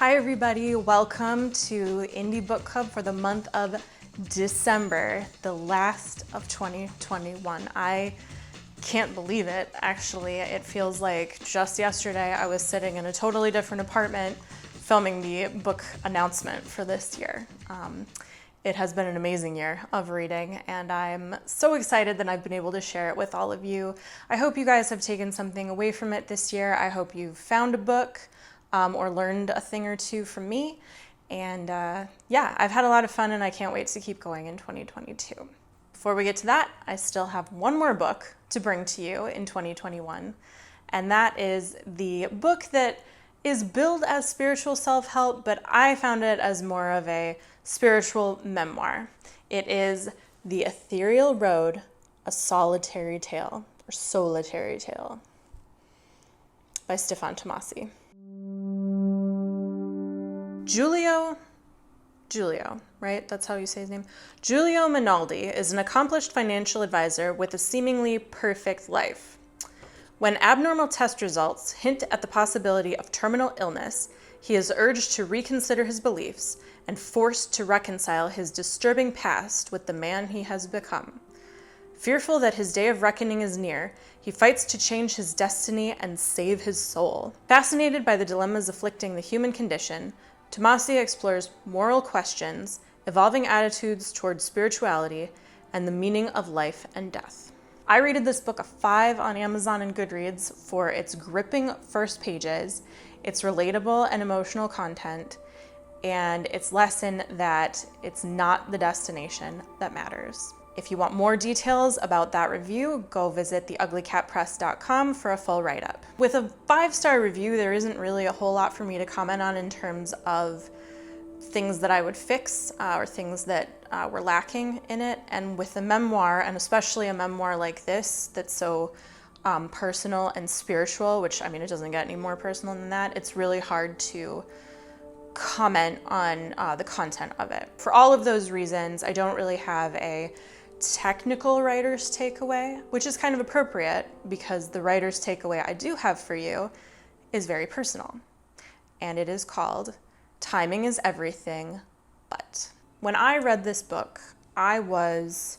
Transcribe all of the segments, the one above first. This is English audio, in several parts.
Hi everybody, welcome to Indie Book Club for the month of December, the last of 2021. I can't believe it, actually. It feels like just yesterday I was sitting in a totally different apartment filming the book announcement for this year. It has been an amazing year of reading, and I'm so excited that I've been able to share it with all of you. I hope you guys have taken something away from it this year. I hope you've found a book or learned a thing or two from me. And yeah, I've had a lot of fun, and I can't wait to keep going in 2022. Before we get to that, I still have one more book to bring to you in 2021, and that is the book that is billed as spiritual self-help, but I found it as more of a spiritual memoir. It is The Ethereal Road, A Solitary Tale, or Soulitary Tale, by Stefan Tomasi. Giulio, right? That's how you say his name. Giulio Minaldi is an accomplished financial advisor with a seemingly perfect life. When abnormal test results hint at the possibility of terminal illness, he is urged to reconsider his beliefs and forced to reconcile his disturbing past with the man he has become. Fearful that his day of reckoning is near, he fights to change his destiny and save his soul. Fascinated by the dilemmas afflicting the human condition, Tomasi explores moral questions, evolving attitudes towards spirituality, and the meaning of life and death. I rated this book a 5 on Amazon and Goodreads for its gripping first pages, its relatable and emotional content, and its lesson that it's not the destination that matters. If you want more details about that review, go visit theuglycatpress.com for a full write-up. With a 5-star review, there isn't really a whole lot for me to comment on in terms of things that I would fix or things that were lacking in it. And with a memoir, and especially a memoir like this that's so personal and spiritual, which, I mean, it doesn't get any more personal than that, it's really hard to comment on the content of it. For all of those reasons, I don't really have a technical writer's takeaway, which is kind of appropriate because the writer's takeaway I do have for you is very personal. And it is called Timing is Everything, But. When I read this book, I was,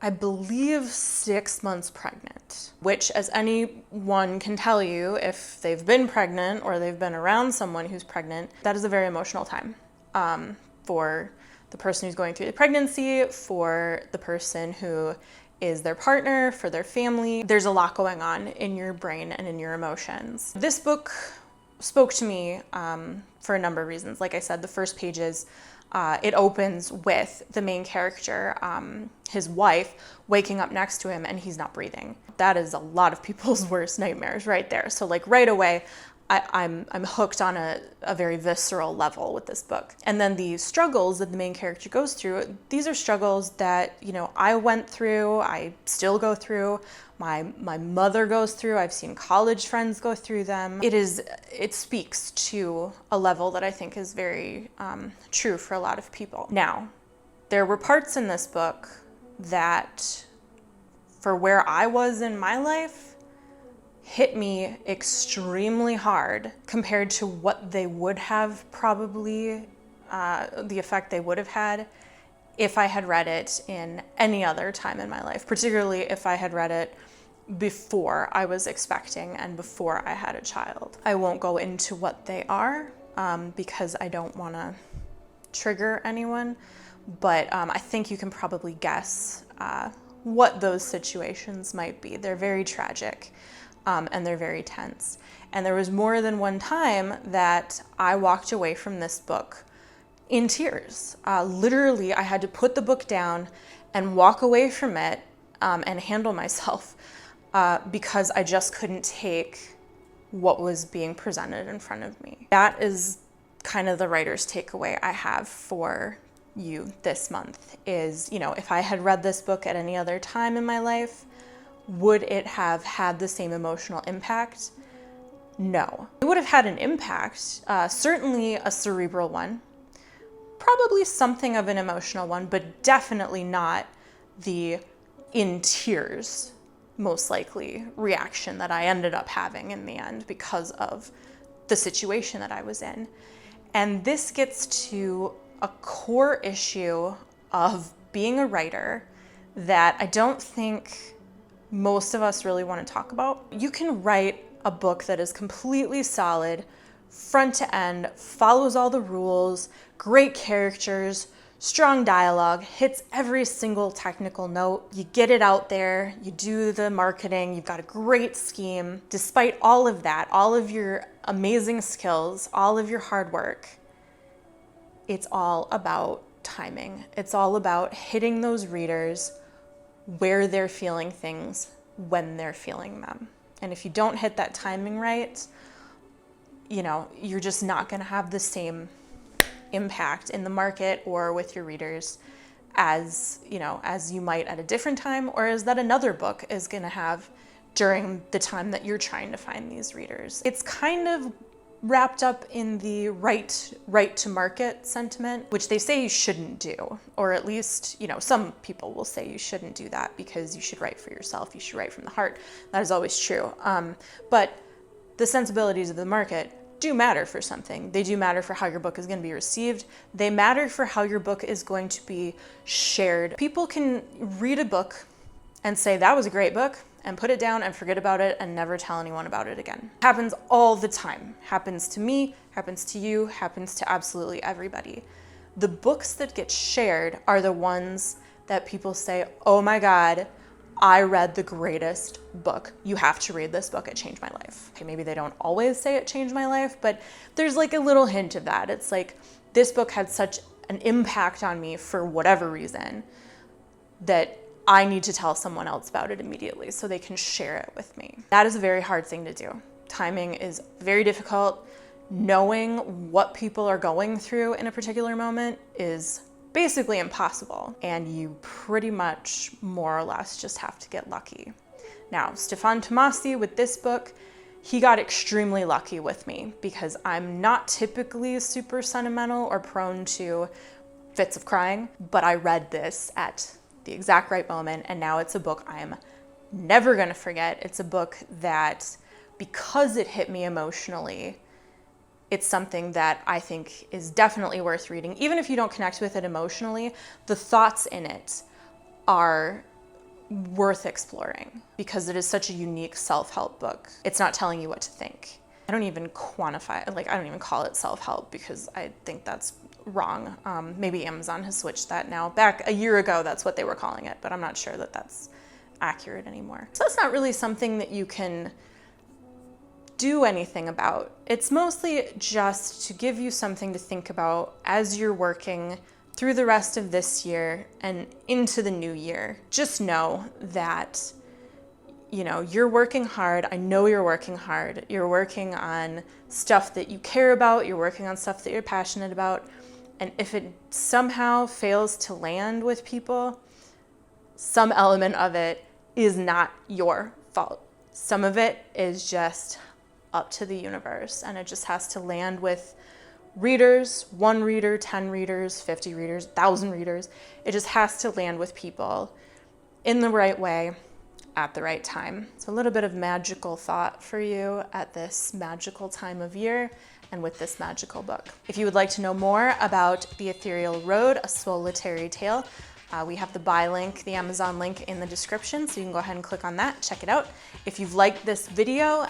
I believe, 6 months pregnant, which, as anyone can tell you, if they've been pregnant or they've been around someone who's pregnant, that is a very emotional time for the person who's going through the pregnancy, for the person who is their partner, for their family. There's a lot going on in your brain and in your emotions. This book spoke to me for a number of reasons. Like I said, the first pages, it opens with the main character, his wife, waking up next to him and he's not breathing. That is a lot of people's worst nightmares right there. So like right away, I'm hooked on a very visceral level with this book. And then the struggles that the main character goes through, these are struggles that, you know, I went through, I still go through, my mother goes through, I've seen college friends go through them. It speaks to a level that I think is very true for a lot of people. Now, there were parts in this book that, for where I was in my life, hit me extremely hard compared to what they would have probably, the effect they would have had if I had read it in any other time in my life, particularly if I had read it before I was expecting and before I had a child. I won't go into what they are because I don't want to trigger anyone, but I think you can probably guess what those situations might be. They're very tragic. And they're very tense. And there was more than one time that I walked away from this book in tears. Literally, I had to put the book down and walk away from it and handle myself because I just couldn't take what was being presented in front of me. That is kind of the writer's takeaway I have for you this month is, you know, if I had read this book at any other time in my life, would it have had the same emotional impact? No. It would have had an impact, certainly a cerebral one, probably something of an emotional one, but definitely not the in tears, most likely, reaction that I ended up having in the end because of the situation that I was in. And this gets to a core issue of being a writer that I don't think most of us really want to talk about. You can write a book that is completely solid, front to end, follows all the rules, great characters, strong dialogue, hits every single technical note. You get it out there, you do the marketing, you've got a great scheme. Despite all of that, all of your amazing skills, all of your hard work, it's all about timing. It's all about hitting those readers where they're feeling things when they're feeling them. And if you don't hit that timing right, you're just not going to have the same impact in the market or with your readers as you might at a different time, or as that another book is going to have during the time that you're trying to find these readers. It's kind of wrapped up in the right to market sentiment, which they say you shouldn't do, or at least, some people will say you shouldn't do that because you should write for yourself, you should write from the heart. That is always true. But the sensibilities of the market do matter for something. They do matter for how your book is going to be received. They matter for how your book is going to be shared. People can read a book and say, that was a great book, and put it down and forget about it and never tell anyone about it again. Happens all the time. Happens to me, happens to you, happens to absolutely everybody. The books that get shared are the ones that people say, oh my God, I read the greatest book. You have to read this book. It changed my life. Okay, maybe they don't always say it changed my life, but there's like a little hint of that. It's like, this book had such an impact on me for whatever reason that I need to tell someone else about it immediately so they can share it with me. That is a very hard thing to do. Timing is very difficult. Knowing what people are going through in a particular moment is basically impossible, and you pretty much more or less just have to get lucky. Now, Stefan Tomasi with this book, he got extremely lucky with me because I'm not typically super sentimental or prone to fits of crying, but I read this at the exact right moment, and now it's a book I'm never gonna forget. It's a book that, because it hit me emotionally, it's something that I think is definitely worth reading. Even if you don't connect with it emotionally, the thoughts in it are worth exploring because it is such a unique self-help book. It's not telling you what to think. I don't even quantify it, I don't even call it self-help because I think that's wrong. Maybe Amazon has switched that now. Back a year ago, that's what they were calling it, but I'm not sure that that's accurate anymore. So it's not really something that you can do anything about. It's mostly just to give you something to think about as you're working through the rest of this year and into the new year. Just know that, you're working hard. I know you're working hard. You're working on stuff that you care about. You're working on stuff that you're passionate about. And if it somehow fails to land with people, some element of it is not your fault. Some of it is just up to the universe, and it just has to land with readers, 1 reader, 10 readers, 50 readers, 1,000 readers. It just has to land with people in the right way at the right time. So a little bit of magical thought for you at this magical time of year and with this magical book. If you would like to know more about The Ethereal Road, A Soulitary Tale, we have the buy link, the Amazon link in the description, so you can go ahead and click on that, check it out. If you've liked this video,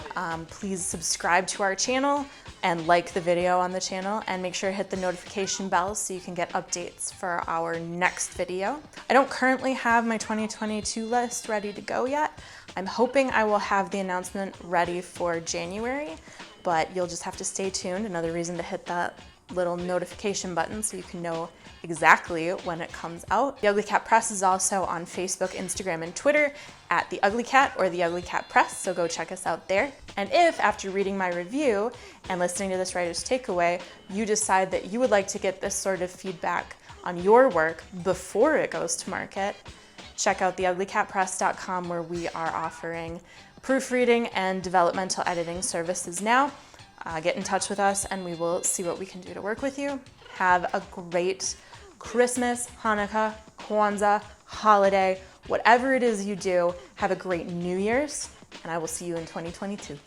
please subscribe to our channel and like the video on the channel, and make sure to hit the notification bell so you can get updates for our next video. I don't currently have my 2022 list ready to go yet. I'm hoping I will have the announcement ready for January, but you'll just have to stay tuned. Another reason to hit that little notification button so you can know exactly when it comes out. The Ugly Cat Press is also on Facebook, Instagram, and Twitter at The Ugly Cat or The Ugly Cat Press, so go check us out there. And if, after reading my review and listening to this writer's takeaway, you decide that you would like to get this sort of feedback on your work before it goes to market, check out theuglycatpress.com, where we are offering proofreading and developmental editing services now. Get in touch with us and we will see what we can do to work with you. Have a great Christmas, Hanukkah, Kwanzaa, holiday, whatever it is you do. Have a great New Year's, and I will see you in 2022.